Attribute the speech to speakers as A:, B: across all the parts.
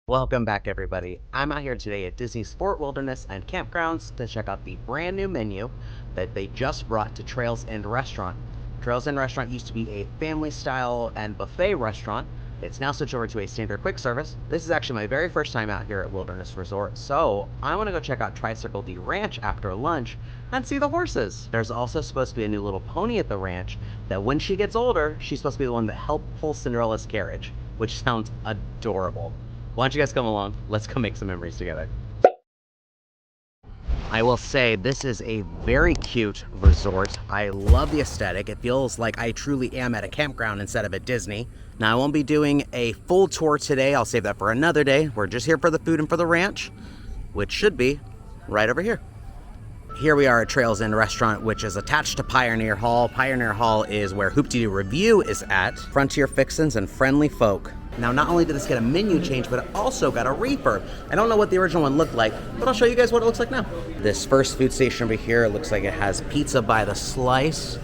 A: Welcome back, everybody. I'm out here today at Disney Sport Wilderness and Campgrounds to check out the brand new menu that they just brought to Trails End Restaurant. Trails End Restaurant used to be a family style and buffet restaurant. It's now switched over to a standard quick service. This is actually my very first time out here at Wilderness Resort, so I want to go check out Tricycle the Ranch after lunch and see the horses. There's also supposed to be a new little pony at the ranch that when she gets older, she's supposed to be the one that helped pull Cinderella's carriage, which sounds adorable. Why don't you guys come along? Let's go make some memories together. I will say this is a very cute resort. I love the aesthetic. It feels like I truly am at a campground instead of at Disney. Now, I won't be doing a full tour today. I'll save that for another day. We're just here for the food and for the ranch, which should be right over here. Here we are at Trails End Restaurant, which is attached to Pioneer Hall. Pioneer Hall is where Hoop De Doo Revue is at. Frontier fixins and friendly folk. Now, not only did this get a menu change, but it also got a refurb. I don't know what the original one looked like, but I'll show you guys what it looks like now. This first food station over here, it looks like it has pizza by the slice.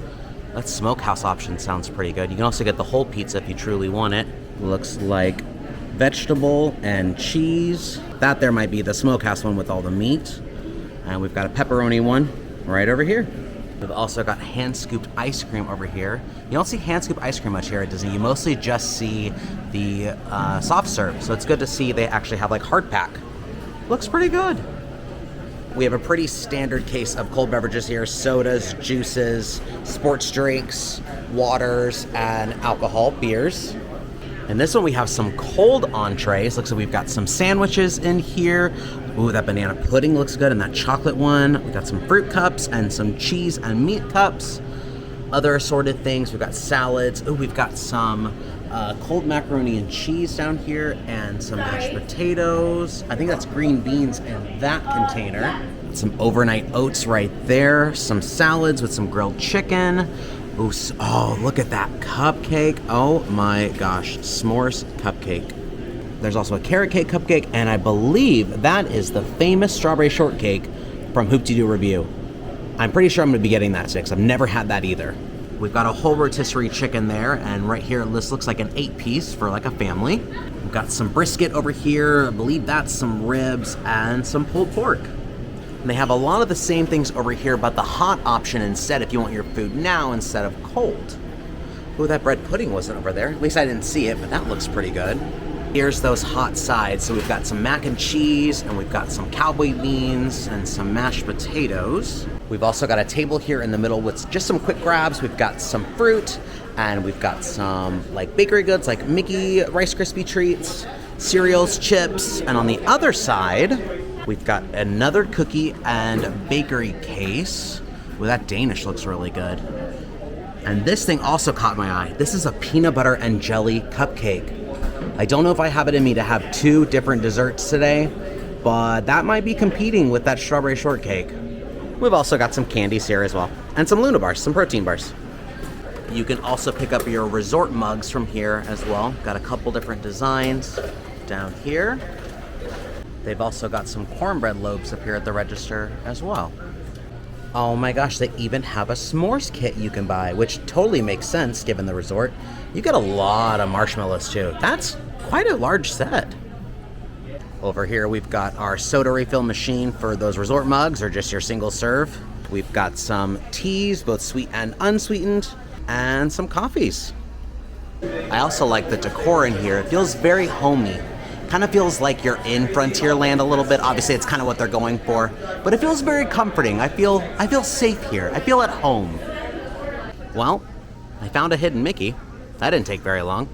A: That smokehouse option sounds pretty good. You can also get the whole pizza if you truly want it. Looks like vegetable and cheese. That there might be the smokehouse one with all the meat. And we've got a pepperoni one right over here. We've also got hand-scooped ice cream over here. You don't see hand-scooped ice cream much here at Disney. You mostly just see the soft serve. So it's good to see they actually have like hard pack. Looks pretty good. We have a pretty standard case of cold beverages here. Sodas, juices, sports drinks, waters, and alcohol, beers. In this one, we have some cold entrees. Looks like we've got some sandwiches in here. Ooh, that banana pudding looks good, and that chocolate one. We've got some fruit cups and some cheese and meat cups. Other assorted things. We've got salads. Ooh, we've got some cold macaroni and cheese down here, and some mashed potatoes. I think that's green beans in that container. Some overnight oats right there. Some salads with some grilled chicken. Ooh, oh, look at that cupcake. Oh my gosh, s'mores cupcake. There's also a carrot cake cupcake, and I believe that is the famous strawberry shortcake from Hoop De Doo Revue. I'm pretty sure I'm gonna be getting that today, because I've never had that either. We've got a whole rotisserie chicken there, and right here this looks like an 8-piece for like a family. We've got some brisket over here. I believe that's some ribs and some pulled pork. And they have a lot of the same things over here, but the hot option instead if you want your food now instead of cold. Ooh, that bread pudding wasn't over there. At least I didn't see it, but that looks pretty good. Here's those hot sides. So we've got some mac and cheese, and we've got some cowboy beans and some mashed potatoes. We've also got a table here in the middle with just some quick grabs. We've got some fruit, and we've got some like bakery goods like Mickey Rice Krispie treats, cereals, chips, and on the other side, we've got another cookie and bakery case. Well, that Danish looks really good. And this thing also caught my eye. This is a peanut butter and jelly cupcake. I don't know if I have it in me to have 2 different desserts today, but that might be competing with that strawberry shortcake. We've also got some candies here as well, and some Luna bars, some protein bars. You can also pick up your resort mugs from here as well. Got a couple different designs down here. They've also got some cornbread loaves up here at the register as well. Oh my gosh, they even have a s'mores kit you can buy, which totally makes sense given the resort. You get a lot of marshmallows too. That's quite a large set. Over here we've got our soda refill machine for those resort mugs or just your single serve. We've got some teas, both sweet and unsweetened, and some coffees. I also like the decor in here. It feels very homey. Kind of feels like you're in Frontierland a little bit. Obviously, it's kind of what they're going for, but it feels very comforting. I feel safe here. I feel at home. Well, I found a hidden Mickey. That didn't take very long.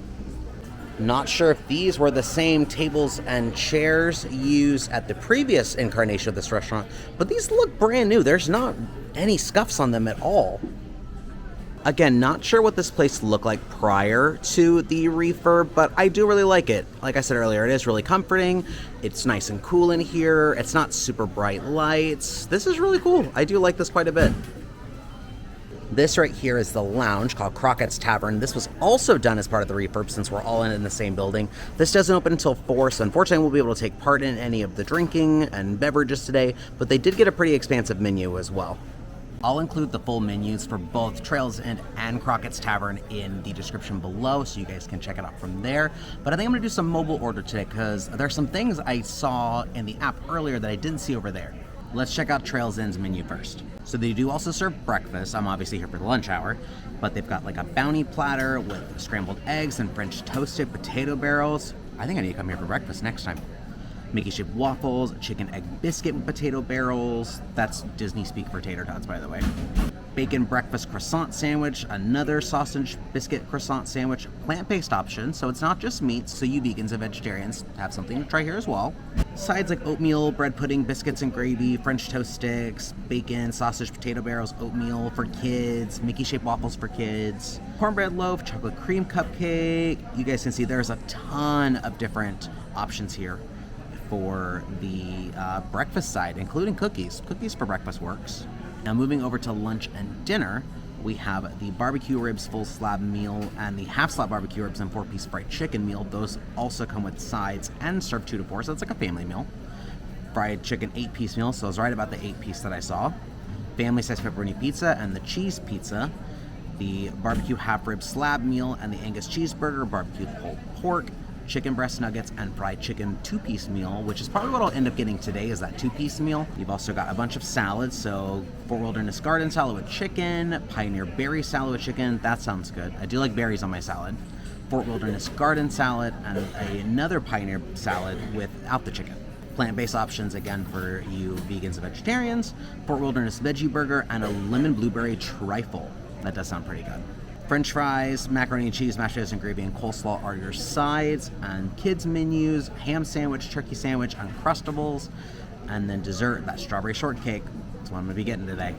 A: Not sure if these were the same tables and chairs used at the previous incarnation of this restaurant, but these look brand new. There's not any scuffs on them at all. Again, not sure what this place looked like prior to the refurb, but I do really like it. Like I said earlier, it is really comforting. It's nice and cool in here. It's not super bright lights. This is really cool. I do like this quite a bit. This right here is the lounge called Crockett's Tavern. This was also done as part of the refurb since we're all in the same building. This doesn't open until 4, so unfortunately I won't be able to take part in any of the drinking and beverages today, but they did get a pretty expansive menu as well. I'll include the full menus for both Trails End and Crockett's Tavern in the description below, so you guys can check it out from there. But I think I'm gonna do some mobile order today because there's some things I saw in the app earlier that I didn't see over there. Let's check out Trails End's menu first. So they do also serve breakfast. I'm obviously here for the lunch hour, but they've got like a bounty platter with scrambled eggs and French toasted potato barrels. I think I need to come here for breakfast next time. Mickey-shaped waffles, chicken egg biscuit with potato barrels. That's Disney speak for tater tots, by the way. Bacon breakfast croissant sandwich, another sausage biscuit croissant sandwich, plant-based option, so it's not just meat, so you vegans and vegetarians have something to try here as well. Sides like oatmeal, bread pudding, biscuits and gravy, French toast sticks, bacon, sausage, potato barrels, oatmeal for kids, Mickey-shaped waffles for kids, cornbread loaf, chocolate cream cupcake. You guys can see there's a ton of different options here for the breakfast side, including cookies. Cookies for breakfast works. Now moving over to lunch and dinner, we have the barbecue ribs full slab meal and the half slab barbecue ribs and 4-piece fried chicken meal. Those also come with sides and serve 2 to 4, so it's like a family meal. Fried chicken 8-piece meal, so it's right about the 8-piece that I saw. Family size pepperoni pizza and the cheese pizza. The barbecue half rib slab meal and the Angus cheeseburger, barbecued pulled pork, chicken breast nuggets, and fried chicken 2-piece meal, which is probably what I'll end up getting today, is that 2-piece meal. You've also got a bunch of salads, so Fort Wilderness Garden salad with chicken, Pioneer Berry salad with chicken, that sounds good. I do like berries on my salad. Fort Wilderness Garden salad, and another Pioneer salad without the chicken. Plant-based options, again, for you vegans and vegetarians. Fort Wilderness Veggie Burger, and a lemon blueberry trifle. That does sound pretty good. French fries, macaroni and cheese, mashed potatoes and gravy, and coleslaw are your sides. And kids menus, ham sandwich, turkey sandwich, Uncrustables. And then dessert, that strawberry shortcake. That's what I'm gonna be getting today.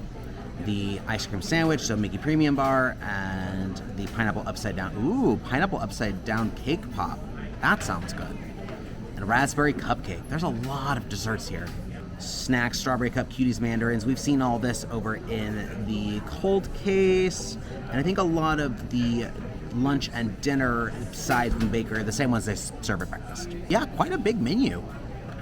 A: The ice cream sandwich, so Mickey Premium Bar, and the pineapple upside down. Ooh, pineapple upside down cake pop. That sounds good. And raspberry cupcake. There's a lot of desserts here. Snacks, strawberry cup, cuties, mandarins. We've seen all this over in the cold case, and I think a lot of the lunch and dinner side from Baker, the same ones they serve at breakfast. Yeah, quite a big menu.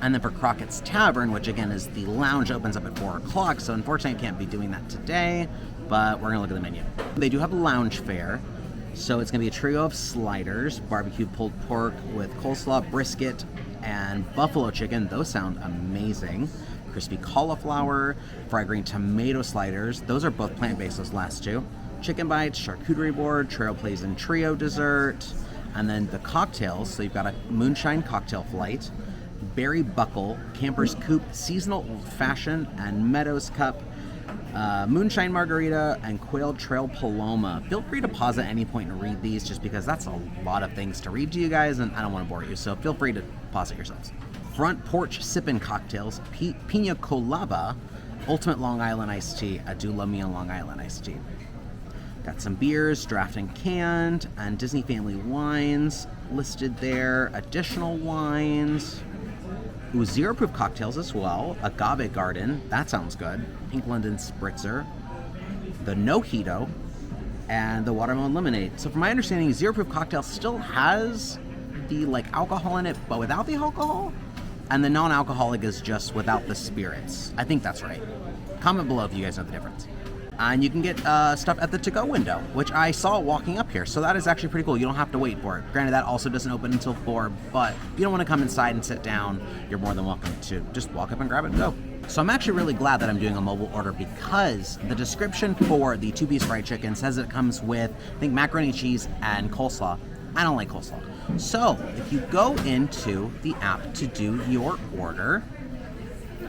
A: And then for Crockett's Tavern, which again is the lounge, opens up at 4 o'clock, so unfortunately I can't be doing that today, but we're gonna look at the menu. They do have lounge fare, so it's gonna be a trio of sliders, barbecue pulled pork with coleslaw, brisket, and buffalo chicken. Those sound amazing. Crispy cauliflower, fried green tomato sliders. Those are both plant-based, those last two. Chicken bites, charcuterie board, Trailblazing trio dessert, and then the cocktails. So you've got a moonshine cocktail flight, berry buckle, camper's coupe, seasonal old fashioned, and meadows cup, moonshine margarita, and quail trail paloma. Feel free to pause at any point and read these, just because that's a lot of things to read to you guys, and I don't want to bore you, so feel free to pause it yourselves. Front porch sippin' cocktails, pina colada, ultimate Long Island iced tea. I do love me a Long Island iced tea. Got some beers, draft and canned, and Disney family wines listed there. Additional wines. Ooh, zero proof cocktails as well. Agave Garden, that sounds good. Pink London Spritzer. The Nojito, and the watermelon lemonade. So from my understanding, zero proof cocktail still has the like alcohol in it, but without the alcohol. And the non-alcoholic is just without the spirits. I think that's right. Comment below if you guys know the difference. And you can get stuff at the to-go window, which I saw walking up here. So that is actually pretty cool. You don't have to wait for it. Granted, that also doesn't open until 4, but if you don't want to come inside and sit down, you're more than welcome to just walk up and grab it and go. So I'm actually really glad that I'm doing a mobile order, because the description for the 2-piece fried chicken says it comes with, I think, macaroni and cheese and coleslaw. I don't like coleslaw. So if you go into the app to do your order,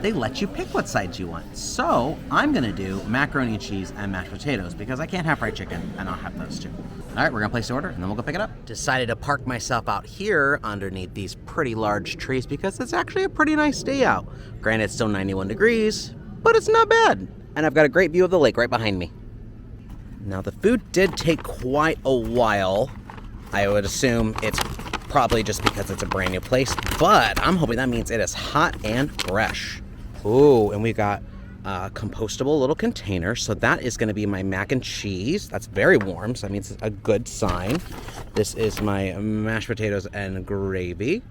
A: they let you pick what sides you want. So I'm gonna do macaroni and cheese and mashed potatoes, because I can't have fried chicken and I'll have those two. All right, we're gonna place the order and then we'll go pick it up. Decided to park myself out here underneath these pretty large trees because it's actually a pretty nice day out. Granted, it's still 91 degrees, but it's not bad. And I've got a great view of the lake right behind me. Now the food did take quite a while. I would assume it's probably just because it's a brand new place, but I'm hoping that means it is hot and fresh. Ooh, and we've got a compostable little container, so that is going to be my mac and cheese. That's very warm, so that means it's a good sign. This is my mashed potatoes and gravy,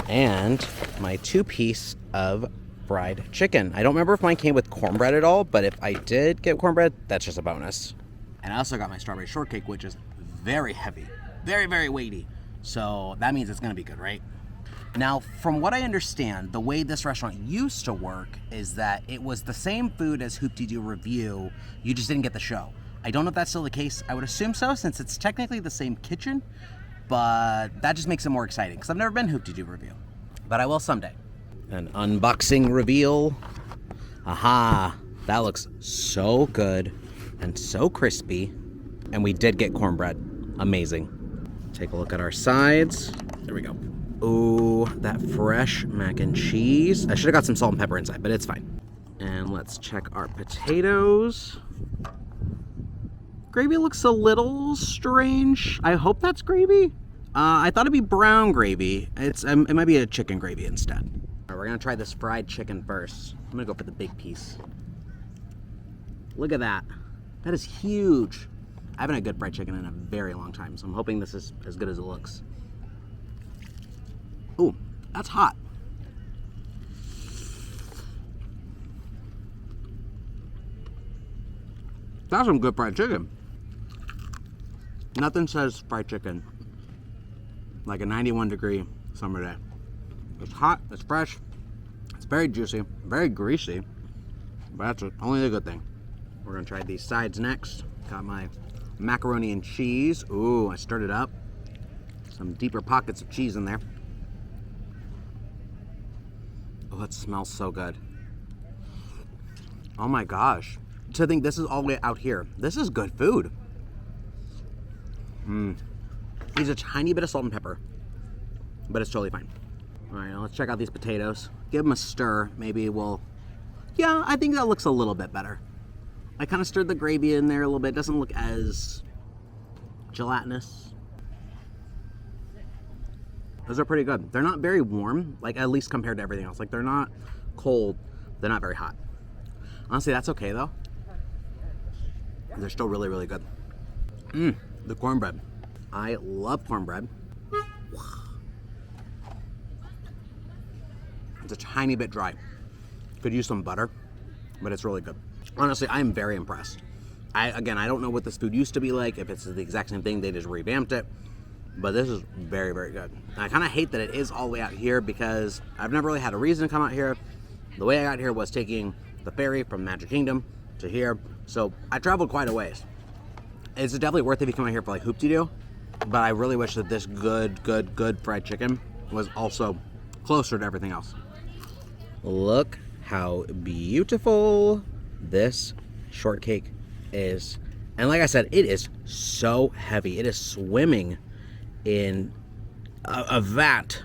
A: and my 2-piece of fried chicken. I don't remember if mine came with cornbread at all, but if I did get cornbread, that's just a bonus. And I also got my strawberry shortcake, which is very heavy, very, very weighty. So that means it's gonna be good, right? Now, from what I understand, the way this restaurant used to work is that it was the same food as Hoop De Doo Revue, you just didn't get the show. I don't know if that's still the case. I would assume so, since it's technically the same kitchen, but that just makes it more exciting, because I've never been Hoop De Doo Revue, but I will someday. An unboxing reveal. Aha, that looks so good and so crispy. And we did get cornbread. Amazing. Take a look at our sides. There we go. Ooh, that fresh mac and cheese. I should have got some salt and pepper inside, but it's fine. And let's check our potatoes. Gravy looks a little strange. I hope that's gravy. I thought it'd be brown gravy. It might be a chicken gravy instead. All right, we're gonna try this fried chicken first. I'm gonna go for the big piece. Look at that. That is huge. I haven't had good fried chicken in a very long time, so I'm hoping this is as good as it looks. Ooh, that's hot. That's some good fried chicken. Nothing says fried chicken like a 91-degree summer day. It's hot, it's fresh, it's very juicy, very greasy, but that's only the good thing. We're gonna try these sides next. Got my macaroni and cheese. Ooh, I stirred it up. Some deeper pockets of cheese in there. Oh, that smells so good. Oh my gosh. To think this is all the way out here. This is good food. Needs a tiny bit of salt and pepper, but it's totally fine. All right, now let's check out these potatoes. Give them a stir. Maybe we'll, yeah, I think that looks a little bit better. I kind of stirred the gravy in there a little bit. It doesn't look as gelatinous. Those are pretty good. They're not very warm, like at least compared to everything else. Like they're not cold, they're not very hot. Honestly, that's okay though. They're still really, really good. The cornbread. I love cornbread. It's a tiny bit dry. Could use some butter, but it's really good. Honestly, I'm very impressed. I don't know what this food used to be like, if it's the exact same thing, they just revamped it, but this is very, very good. And I kind of hate that it is all the way out here because I've never really had a reason to come out here. The way I got here was taking the ferry from Magic Kingdom to here, so I traveled quite a ways. It's definitely worth it if you come out here for like Hoop De Doo, but I really wish that this good fried chicken was also closer to everything else. Look how beautiful this shortcake is. And like I said, it is so heavy. It is swimming in a vat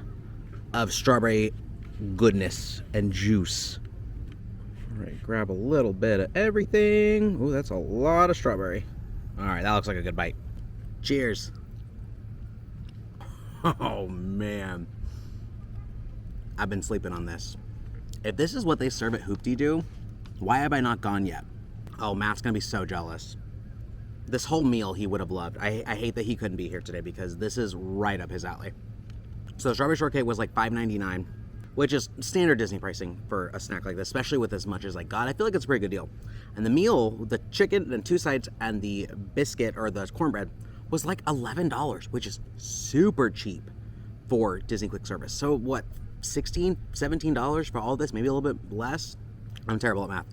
A: of strawberry goodness and juice. All right, grab a little bit of everything. Ooh, that's a lot of strawberry. All right, that looks like a good bite. Cheers. Oh man, I've been sleeping on this. If this is what they serve at Hoop De Doo, why have I not gone yet? Oh, Matt's gonna be so jealous. This whole meal he would have loved. I hate that he couldn't be here today because this is right up his alley. So the strawberry shortcake was like $5.99, which is standard Disney pricing for a snack like this, especially with as much as I got. I feel like it's a pretty good deal. And the meal, the chicken and 2 sides and the biscuit or the cornbread was like $11, which is super cheap for Disney quick service. So what, $16, $17 for all this, maybe a little bit less? I'm terrible at math.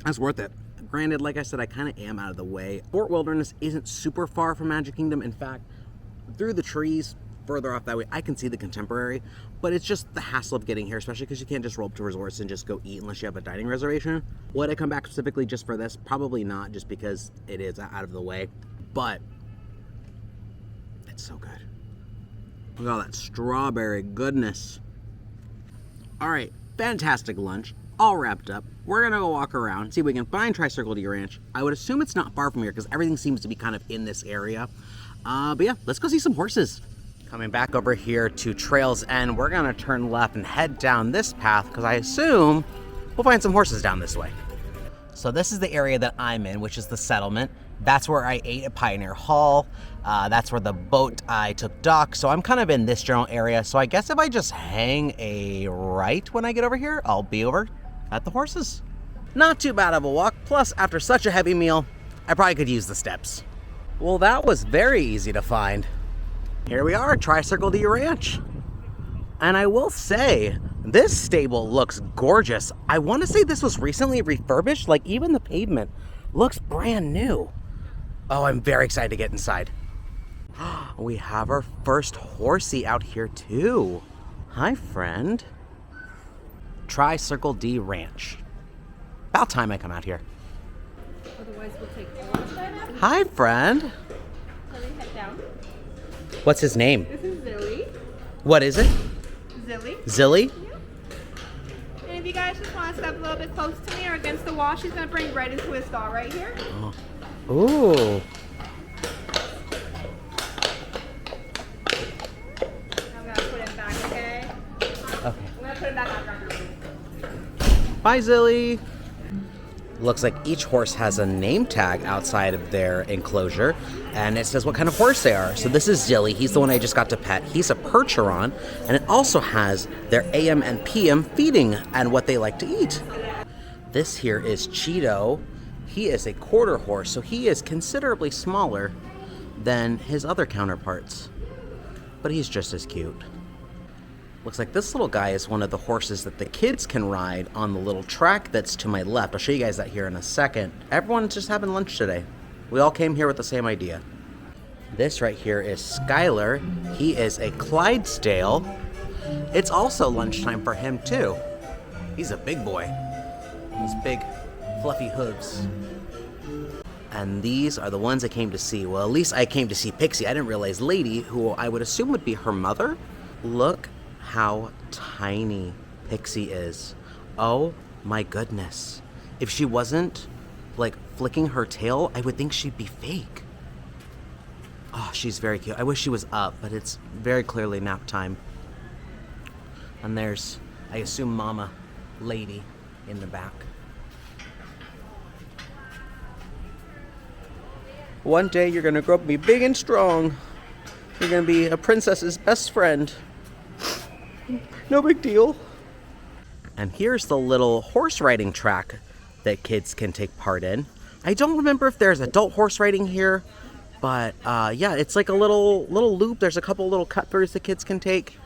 A: That's worth it. Granted, like I said, I kind of am out of the way. Fort Wilderness isn't super far from Magic Kingdom. In fact, through the trees, further off that way, I can see the Contemporary, but it's just the hassle of getting here, especially because you can't just roll up to resorts and just go eat unless you have a dining reservation. Would I come back specifically just for this? Probably not, just because it is out of the way, but it's so good. Look at all that strawberry goodness. All right, fantastic lunch, all wrapped up. We're gonna go walk around, see if we can find Tri-Circle D Ranch. I would assume it's not far from here because everything seems to be kind of in this area. But yeah, let's go see some horses. Coming back over here to Trails End, we're gonna turn left and head down this path because I assume we'll find some horses down this way. So this is the area that I'm in, which is the settlement. That's where I ate at Pioneer Hall. That's where the boat I took dock. So I'm kind of in this general area. So I guess if I just hang a right when I get over here, I'll be over at the horses. Not too bad of a walk. Plus, after such a heavy meal, I probably could use the steps. Well, that was very easy to find. Here we are, Tri-Circle D Ranch. And I will say, this stable looks gorgeous. I want to say this was recently refurbished. Like, even the pavement looks brand new. Oh, I'm very excited to get inside. We have our first horsey out here too. Hi, friend. Tri-Circle D Ranch. About time I come out here.
B: Otherwise, we'll take photos.
A: Hi, friend.
B: Let me head down.
A: What's his name?
B: This is Zilly.
A: What is it?
B: Zilly.
A: Zilly?
B: Yeah. And if you guys just want to step a little bit close to me or against the wall, she's going to bring right into his stall right here.
A: Oh. Ooh.
B: I'm going to put him back, okay?
A: Okay.
B: I'm going to put him back on the room.
A: Bye, Zilly. Looks like each horse has a name tag outside of their enclosure, and it says what kind of horse they are. So this is Zilly. He's the one I just got to pet. He's a Percheron, and it also has their AM and PM feeding and what they like to eat. This here is Cheeto. He is a quarter horse, so he is considerably smaller than his other counterparts, but he's just as cute. Looks like this little guy is one of the horses that the kids can ride on the little track that's to my left. I'll show you guys that here in a second. Everyone's just having lunch today. We all came here with the same idea. This right here is Skylar. He is a Clydesdale. It's also lunchtime for him too. He's a big boy. These big fluffy hooves. And these are the ones I came to see. Well, at least I came to see Pixie. I didn't realize Lady, who I would assume would be her mother. Look how tiny Pixie is. Oh my goodness. If she wasn't like flicking her tail, I would think she'd be fake. Oh, she's very cute. I wish she was up, but it's very clearly nap time. And there's, I assume, Mama Lady in the back. One day you're gonna grow up and be big and strong. You're gonna be a princess's best friend. No big deal. And here's the little horse riding track that kids can take part in. I don't remember if there's adult horse riding here, but yeah, it's like a little loop. There's a couple little cut-throughs the kids can take.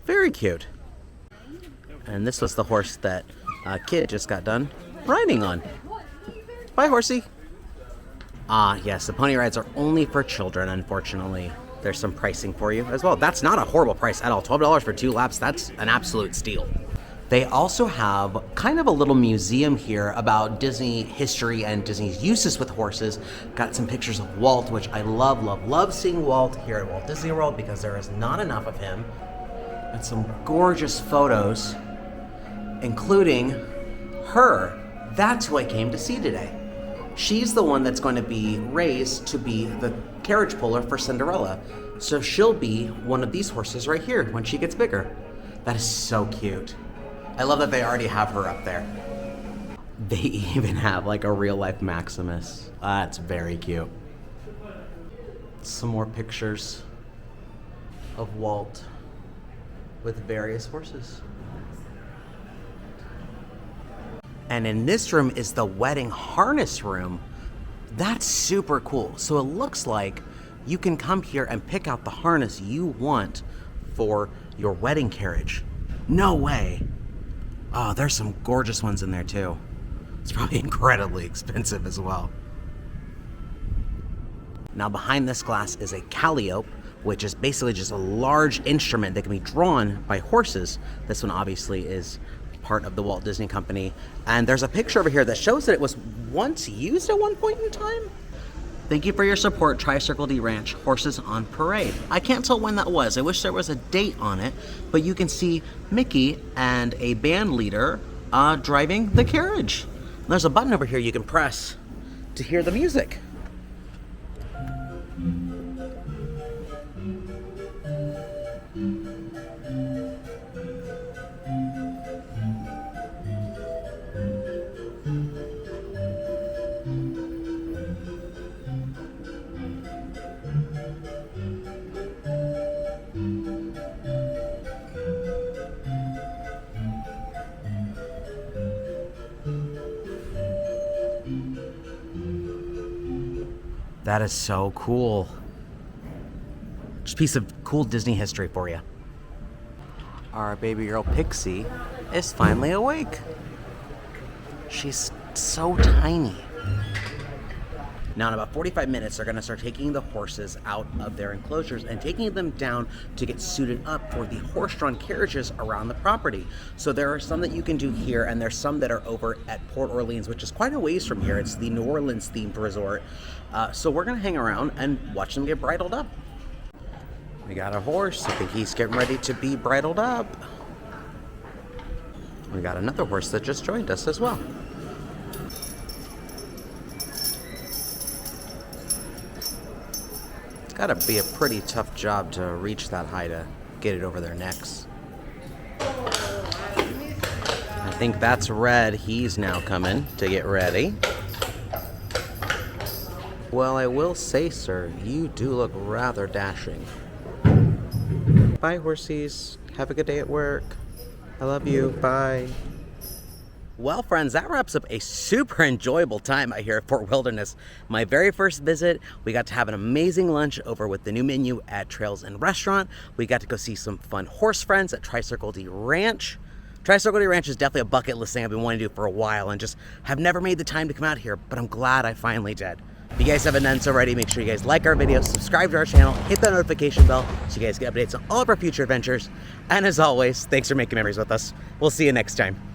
A: Very cute. And this was the horse that kid just got done riding on. Bye, horsey. Yes, the pony rides are only for children, unfortunately. There's some pricing for you as well. That's not a horrible price at all. $12 for 2 laps, that's an absolute steal. They also have kind of a little museum here about Disney history and Disney's uses with horses. Got some pictures of Walt, which I love seeing Walt here at Walt Disney World because there is not enough of him. And some gorgeous photos, including her. That's who I came to see today. She's the one that's going to be raised to be the carriage puller for Cinderella. So she'll be one of these horses right here when she gets bigger. That is so cute. I love that they already have her up there. They even have like a real life Maximus. That's very cute. Some more pictures of Walt with various horses. And in this room is the wedding harness room. That's super cool. So it looks like you can come here and pick out the harness you want for your wedding carriage. No way. Oh, there's some gorgeous ones in there too. It's probably incredibly expensive as well. Now behind this glass is a calliope, which is basically just a large instrument that can be drawn by horses. This one obviously is part of the Walt Disney Company. And there's a picture over here that shows that it was once used at one point in time. Thank you for your support, Tri-Circle D Ranch, Horses on Parade. I can't tell when that was. I wish there was a date on it, but you can see Mickey and a band leader driving the carriage. There's a button over here you can press to hear the music. That is so cool. Just a piece of cool Disney history for you. Our baby girl Pixie is finally awake. She's so tiny. Now in about 45 minutes, they're gonna start taking the horses out of their enclosures and taking them down to get suited up for the horse-drawn carriages around the property. So there are some that you can do here, and there's some that are over at Port Orleans, which is quite a ways from here. It's the New Orleans themed resort. So we're gonna hang around and watch them get bridled up. We got a horse. I think he's getting ready to be bridled up. We got another horse that just joined us as well. It's gotta be a pretty tough job to reach that high to get it over their necks. I think that's Red. He's now coming to get ready. Well, I will say, sir, you do look rather dashing. Bye, horsies. Have a good day at work. I love you. Bye. Well, friends, that wraps up a super enjoyable time out here at Fort Wilderness. My very first visit, we got to have an amazing lunch over with the new menu at Trails and Restaurant. We got to go see some fun horse friends at Tricircle D Ranch. Tricircle D Ranch is definitely a bucket list thing I've been wanting to do for a while and just have never made the time to come out here, but I'm glad I finally did. If you guys haven't done so already, make sure you guys like our videos, subscribe to our channel, hit that notification bell so you guys get updates on all of our future adventures. And as always, thanks for making memories with us. We'll see you next time.